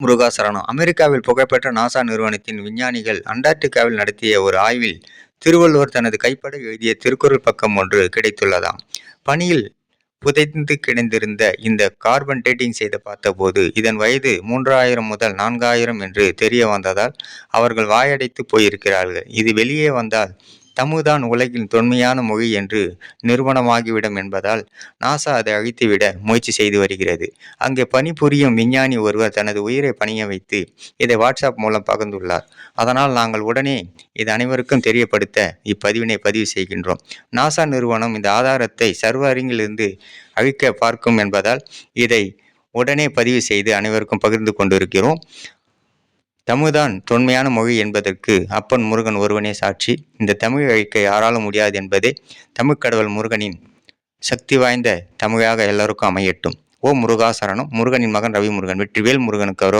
முருகாசரணம். அமெரிக்காவில் புகழ்பெற்ற நாசா நிறுவனத்தின் விஞ்ஞானிகள் அண்டார்டிகாவில் நடத்திய ஒரு ஆய்வில் திருவள்ளுவர் தனது கைப்பட எழுதிய திருக்குறள் பக்கம் ஒன்று கிடைத்துள்ளதாம். பனியில் புதைந்து கிடந்திருந்த இந்த கார்பன் டேட்டிங் செய்து பார்த்தபோது இதன் வயது 3000 முதல் 4000 என்று தெரிய வந்ததால் அவர்கள் வாயடைத்து போயிருக்கிறார்கள். இது வெளியே வந்தால் தமிழ்தான் உலகின் தொன்மையான மொழி என்று நிறுவனமாகிவிடும் என்பதால் நாசா அதை அழித்துவிட முயற்சி செய்து வருகிறது. அங்கே பணிபுரியும் விஞ்ஞானி ஒருவர் தனது உயிரை பணிய வைத்து இதை வாட்ஸ்அப் மூலம் பகிர்ந்துள்ளார். அதனால் நாங்கள் உடனே இது அனைவருக்கும் தெரியப்படுத்த இப்பதிவினை பதிவு செய்கின்றோம். நாசா நிறுவனம் இந்த ஆதாரத்தை சர்வரிங்கிலிருந்து அழிக்க பார்க்கும் என்பதால் இதை உடனே பதிவு செய்து அனைவருக்கும் பகிர்ந்து கொண்டிருக்கிறோம். தமிழ்தான் தொன்மையான மொழி என்பதற்கு அப்பன் முருகன் ஒருவனே சாட்சி. இந்த தமிழ் அழிக்க யாராலும் முடியாது என்பதே தமிழ்க்கடவுள் முருகனின் சக்தி வாய்ந்த தமிழாக எல்லாருக்கும் அமையட்டும். ஓ முருகாசரணம். முருகனின் மகன் ரவி முருகன். வெற்றிவேல் முருகனுக்கு